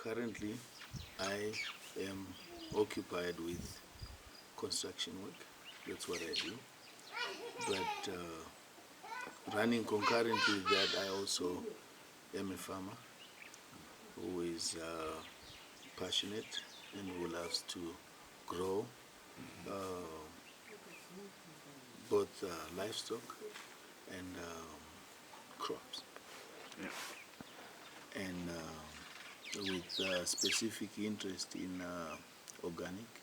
Currently, I am occupied with construction work. That's what I do. But running concurrently with that, I also am a farmer who is passionate and who loves to grow uh, both livestock and crops. And with specific interest in organic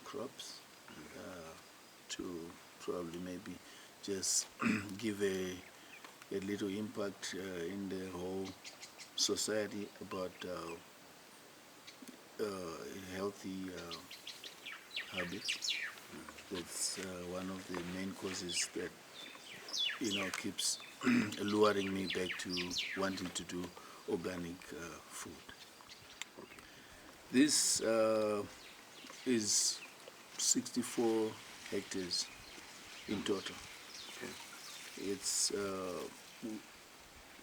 crops, to probably maybe just give a little impact in the whole society about healthy habits. That's one of the main causes that keeps luring me back to wanting to do organic food. This is 64 hectares in total. It's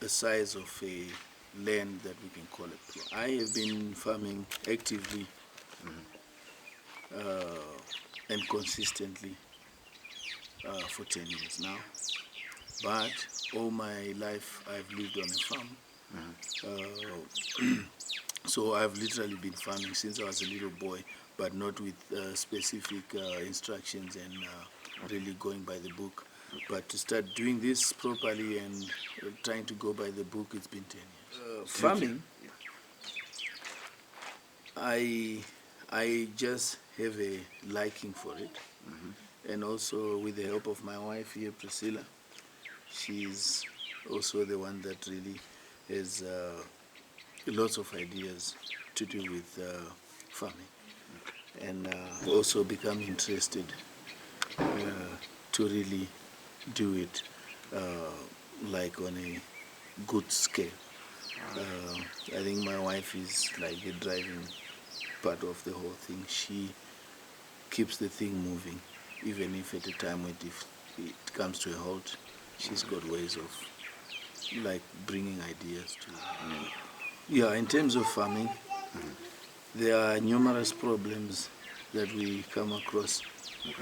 the size of a land that we can call a plot. I have been farming actively and consistently for 10 years now. But all my life I've lived on a farm. So I've literally been farming since I was a little boy, but not with specific instructions and really going by the book. But to start doing this properly and trying to go by the book, it's been 10 years. Farming, I just have a liking for it. And also with the help of my wife here, Priscilla, she's also the one that really has lots of ideas to do with farming, and also become interested to really do it like on a good scale. I think my wife is like a driving part of the whole thing. She keeps the thing moving, even if at a time when it comes to a halt, she's got ways of like bringing ideas to. Yeah, in terms of farming, there are numerous problems that we come across.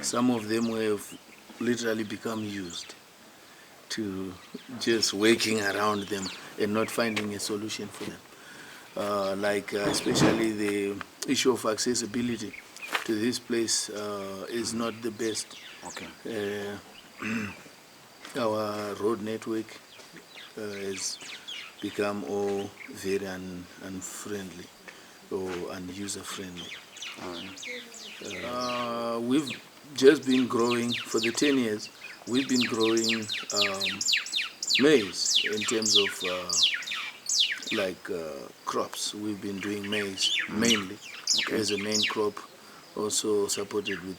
Some of them have literally become used to just working around them and not finding a solution for them. Especially the issue of accessibility to this place is not the best. Our road network has become all very unfriendly or unuser-friendly. We've just been growing, for the 10 years, we've been growing maize in terms of crops. We've been doing maize mainly as a main crop, also supported with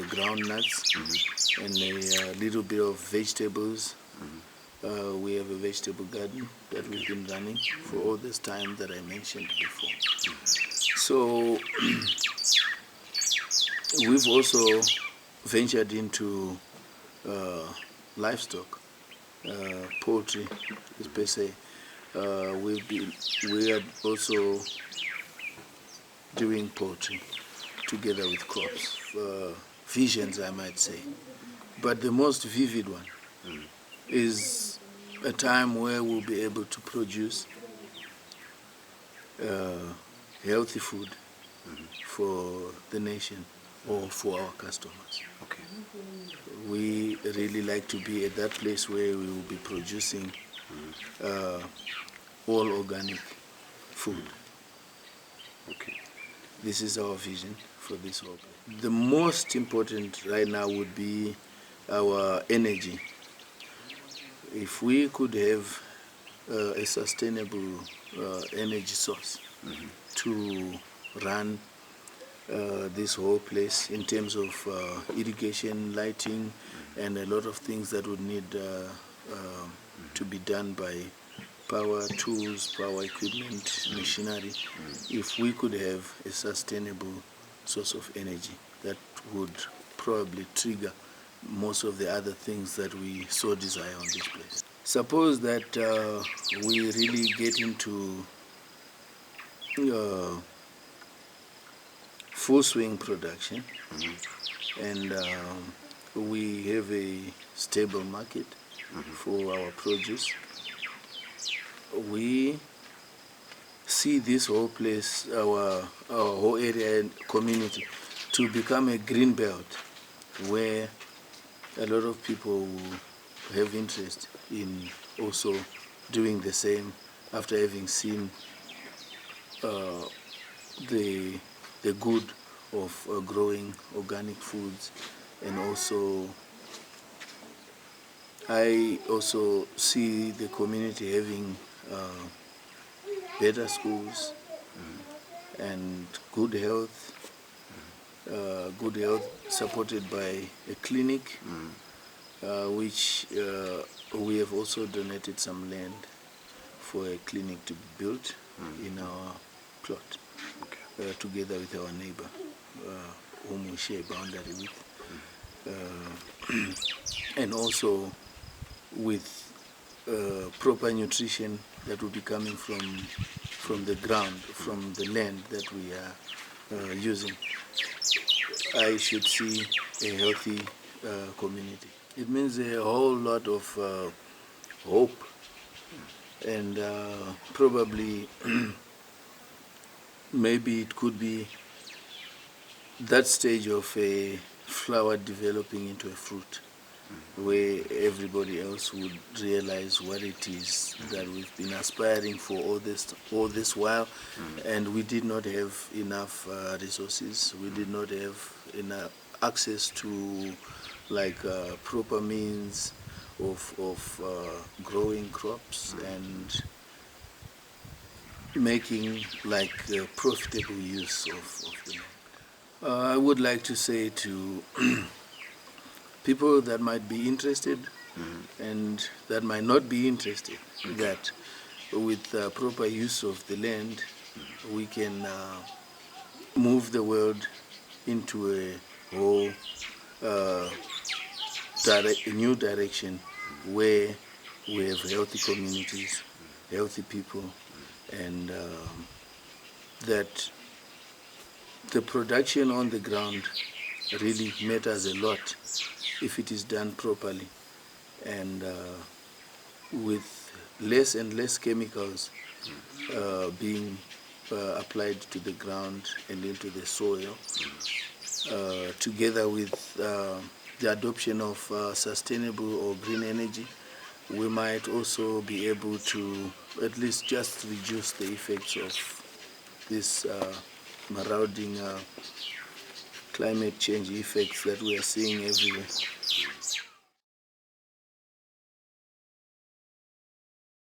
groundnuts and a little bit of vegetables. We have a vegetable garden that we've been running for all this time that I mentioned before. So we've also ventured into livestock, poultry per se. We are also doing poultry together with crops, visions I might say. But the most vivid one is a time where we'll be able to produce healthy food for the nation or for our customers. We really like to be at that place where we will be producing all organic food. This is our vision for this whole place. The most important right now would be our energy. If we could have a sustainable energy source to run this whole place in terms of irrigation, lighting, and a lot of things that would need to be done by power tools, power equipment, machinery. If we could have a sustainable source of energy, that would probably trigger most of the other things that we so desire on this place. Suppose that we really get into uh, full swing production, and we have a stable market for our produce. We see this whole place, our whole area and community, to become a green belt where a lot of people have interest in also doing the same after having seen the good of growing organic foods. And also I also see the community having better schools and good health supported by a clinic, which we have also donated some land for a clinic to be built in our plot, together with our neighbor, whom we share a boundary with, and also with proper nutrition that will be coming from the ground, from the land that we are using. I should see a healthy community. It means a whole lot of hope, and probably maybe it could be that stage of a flower developing into a fruit, where everybody else would realize what it is that we've been aspiring for all this while, and we did not have enough resources. We did not have enough access to proper means of growing crops and making profitable use of them. I would like to say to people that might be interested and that might not be interested, that with proper use of the land, we can move the world into a whole new direction where we have healthy communities, healthy people, and that the production on the ground really matters a lot if it is done properly, and with less and less chemicals being applied to the ground and into the soil, together with the adoption of sustainable or green energy, we might also be able to at least just reduce the effects of this marauding climate change effects that we are seeing everywhere.